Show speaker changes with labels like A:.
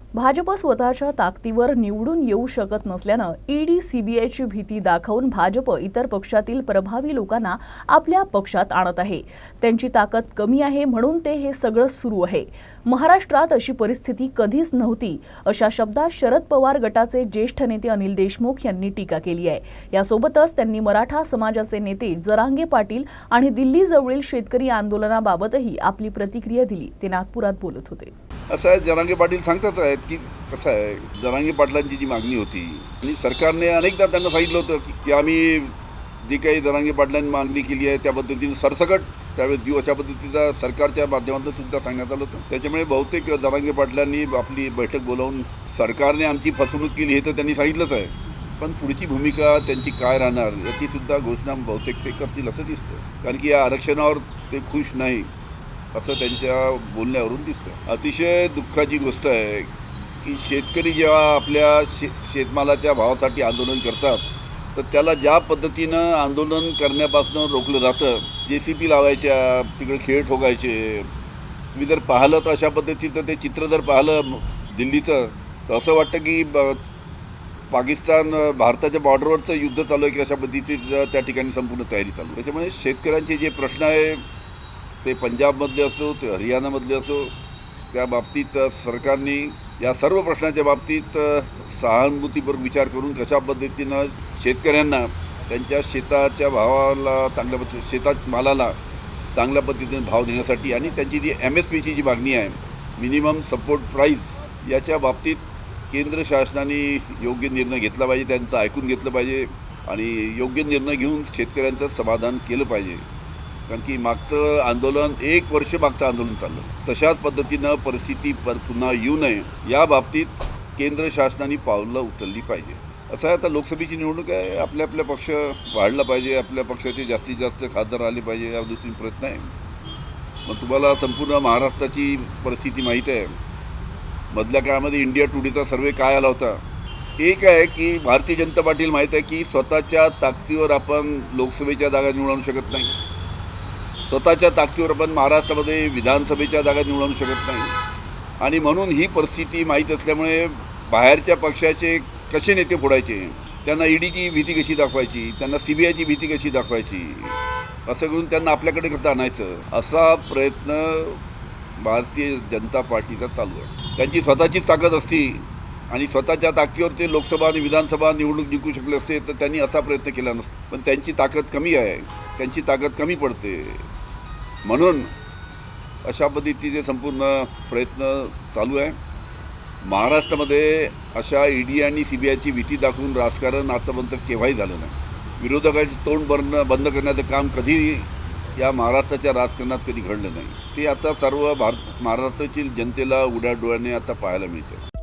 A: भाजप स्वतःच्या ताकदीवर निवडून येऊ शकत नसल्यानं ईडी सीबीआयची भीती दाखवून भाजप इतर पक्षातील प्रभावी लोकांना आपल्या पक्षात आणत आहे। त्यांची ताकद कमी आहे म्हणून ते हे सगळं सुरू आहे। महाराष्ट्रात अशी परिस्थिती कधीच नव्हती अशा शब्दात शरद पवार गटाचे ज्येष्ठ नेते अनिल देशमुख यांनी टीका केली आहे। यासोबतच त्यांनी मराठा समाजाचे नेते जरांगे पाटील आणि दिल्ली जवळील शेतकरी आंदोलनाबाबतही आपली प्रतिक्रिया दिली। ते नागपुरात बोलत होते।
B: असं आहे, जरांगे पाटील सांगताच आहेत की कसं आहे, जरांगे पाटलांची जी मागणी होती आणि सरकारने अनेकदा त्यांना सांगितलं होतं की आम्ही जी काही जरांगे पाटलांनी मागणी केली आहे त्या पद्धतीने सरसकट त्यावेळेस देऊ अशा पद्धतीचा सरकारच्या माध्यमातून सुद्धा सांगण्यात आलं होतं। त्याच्यामुळे बहुतेक जरांगे पाटलांनी आपली बैठक बोलावून सरकारने आमची फसवणूक केली हे तर त्यांनी सांगितलंच आहे, पण पुढची भूमिका त्यांची काय राहणार याची सुद्धा घोषणा बहुतेक ते करतील असं दिसतं। कारण की या आरक्षणावर ते खुश नाही असं त्यांच्या बोलण्यावरून दिसतं। अतिशय दुःखाची गोष्ट आहे की शेतकरी जेव्हा आपल्या शेतमालाच्या भावासाठी आंदोलन करतात तर त्याला ज्या पद्धतीनं आंदोलन करण्यापासून रोखलं जातं, JCB लावायच्या, तिकडे खेळ ठोकायचे। मी जर पाहिलं तर अशा पद्धतीचं ते चित्र जर पाहिलं दिल्लीचं तर असं वाटतं की पाकिस्तान भारताच्या बॉर्डरवरचं युद्ध चालू आहे की अशा पद्धतीची त्या ठिकाणी संपूर्ण तयारी चालू आहे। त्याच्यामुळे शेतकऱ्यांचे जे प्रश्न आहे ते पंजाबमधले असो ते हरियाणामधले असो त्या बाबतीत सरकारने या सर्व प्रश्नाच्या बाबतीत सहानुभूतीपूर्वक विचार करून कशा पद्धतीनं शेतकऱ्यांना त्यांच्या शेताच्या भावाला चांगल्या शेतात मालाला चांगल्या पद्धतीने भाव देण्यासाठी आणि त्यांची जी MSPची जी मागणी आहे मिनिमम सपोर्ट प्राईस याच्या बाबतीत केंद्र शासनाने योग्य निर्णय घेतला पाहिजे, त्यांचं ऐकून घेतलं पाहिजे आणि योग्य निर्णय घेऊन शेतकऱ्यांचं समाधान केलं पाहिजे। कारण की मागचं आंदोलन 1 वर्ष मागचं आंदोलन चाललं, तशाच पद्धतीनं परिस्थिती पुन्हा येऊ नये या बाबतीत केंद्र शासनाने पावलं उचलली पाहिजे। असं आहे, आता लोकसभेची निवडणूक आहे, आपल्या पक्ष वाढला पाहिजे, आपल्या पक्षाचे जास्तीत जास्त खासदार आले पाहिजे या दृष्टीने प्रयत्न आहे। मग तुम्हाला संपूर्ण महाराष्ट्राची परिस्थिती माहीत आहे। मधल्या काळामध्ये इंडिया टुडेचा सर्वे काय आला होता? एक आहे की भारतीय जनता पार्टीला माहीत आहे की स्वतःच्या ताकदीवर आपण लोकसभेच्या जागा निवडून आणू शकत नाही, स्वतःच्या ताकदीवर आपण महाराष्ट्रामध्ये विधानसभेच्या जागा निवडून आणू शकत नाही आणि म्हणून ही परिस्थिती माहीत असल्यामुळे बाहेरच्या पक्षाचे कसे नेते फोडायचे, त्यांना ईडीची भीती कशी दाखवायची, त्यांना CBIची भीती कशी दाखवायची, असं करून त्यांना आपल्याकडे कसं आणायचं असा प्रयत्न भारतीय जनता पार्टीचा चालू आहे। त्यांची स्वतःचीच ताकद असती आणि स्वतःच्या ताकदीवर ते लोकसभा आणि विधानसभा निवडणूक जिंकू शकले असते तर त्यांनी असा प्रयत्न केला नसता, पण त्यांची ताकद कमी आहे, त्यांची ताकद कमी पडते म्हणून अशा पद्धतीचे संपूर्ण प्रयत्न चालू आहे। महाराष्ट्रामध्ये अशा ईडी आणि CBIची भीती दाखवून राजकारण आतापर्यंत केव्हाही झालं नाही। विरोधकाचे तोंड बंद करण्याचं काम कधी या महाराष्ट्राच्या राजकारणात कधी घडलं नाही। ते आता सर्व महाराष्ट्रातील जनतेला उघड्या डोळ्याने आता पाहायला मिळतं।